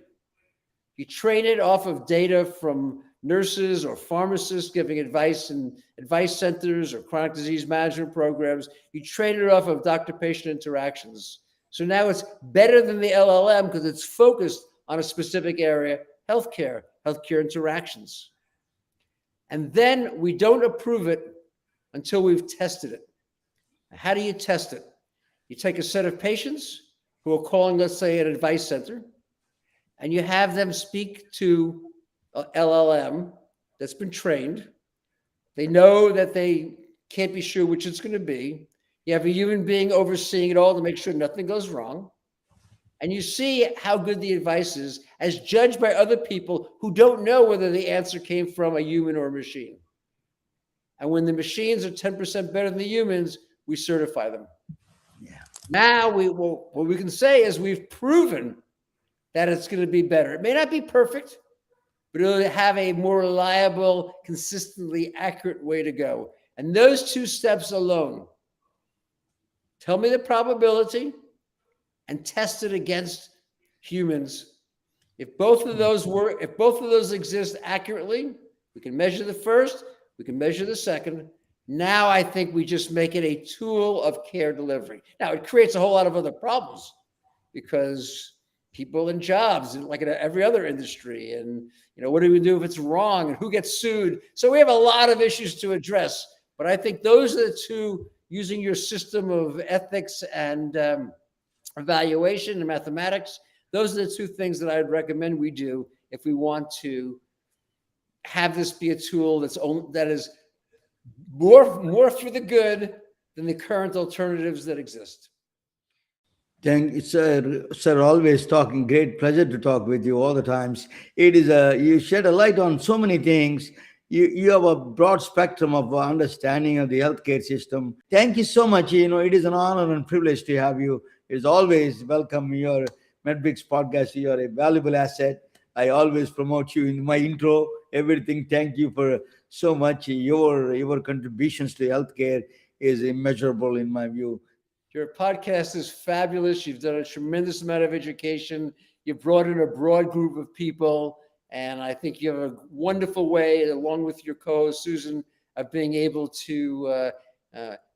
[SPEAKER 4] You train it off of data from nurses or pharmacists giving advice in advice centers or chronic disease management programs. You train it off of doctor-patient interactions. So now it's better than the LLM because it's focused on a specific area, healthcare interactions. And then we don't approve it until we've tested it. How do you test it? You take a set of patients who are calling, let's say, an advice center, and you have them speak to an LLM that's been trained. They know that they can't be sure which it's going to be. You have a human being overseeing it all to make sure nothing goes wrong. And you see how good the advice is as judged by other people who don't know whether the answer came from a human or a machine. And when the machines are 10% better than the humans, we certify them.
[SPEAKER 3] Yeah.
[SPEAKER 4] Now what we can say is we've proven that it's going to be better. It may not be perfect, but it'll have a more reliable, consistently accurate way to go. And those two steps alone, tell me the probability and test it against humans. If both of those exist accurately, we can measure the first, we can measure the second. Now I think we just make it a tool of care delivery. Now it creates a whole lot of other problems because people in jobs, like in every other industry, and what do we do if it's wrong, and who gets sued? So we have a lot of issues to address. But I think those are the two, using your system of ethics and evaluation and mathematics. Those are the two things that I'd recommend we do if we want to have this be a tool that is more for the good than the current alternatives that exist.
[SPEAKER 3] Thank you, sir. Always talking. Great pleasure to talk with you all the times. It is you shed a light on so many things. You have a broad spectrum of understanding of the healthcare system. Thank you so much. It is an honor and privilege to have you. It's always welcome your MedBricks podcast. You are a valuable asset. I always promote you in my intro, everything. Thank you for so much. Your contributions to healthcare is immeasurable in my view.
[SPEAKER 4] Your podcast is fabulous. You've done a tremendous amount of education. You've brought in a broad group of people. And I think you have a wonderful way, along with your co-host, Susan, of being able to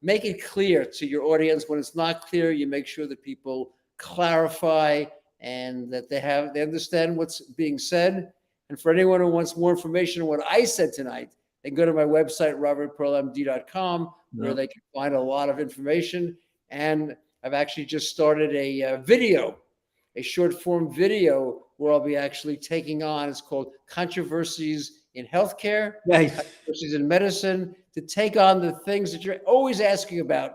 [SPEAKER 4] make it clear to your audience. When it's not clear, you make sure that people clarify and that they understand what's being said. And for anyone who wants more information on what I said tonight, they can go to my website, robertpearlmd.com, where they can find a lot of information. And I've actually just started a short form video where I'll be actually taking on, it's called Controversies in Healthcare,
[SPEAKER 3] Nice.
[SPEAKER 4] Controversies in Medicine, to take on the things that you're always asking about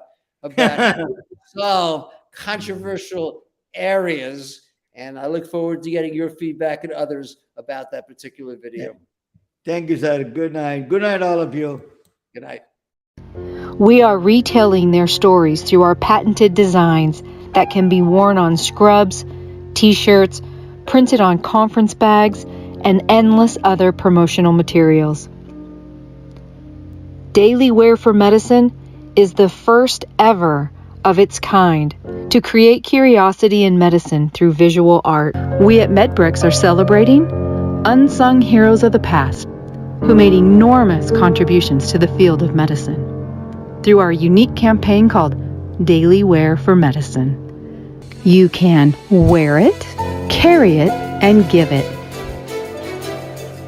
[SPEAKER 4] solve controversial areas. And I look forward to getting your feedback and others about that particular video.
[SPEAKER 3] Thank you, sir. Good night. Good night, all of you.
[SPEAKER 4] Good night.
[SPEAKER 2] We are retelling their stories through our patented designs that can be worn on scrubs, t-shirts, printed on conference bags, and endless other promotional materials. Daily Wear for Medicine is the first ever of its kind to create curiosity in medicine through visual art. We at MedBricks are celebrating unsung heroes of the past who made enormous contributions to the field of medicine through our unique campaign called Daily Wear for Medicine. You can wear it, carry it, and give it.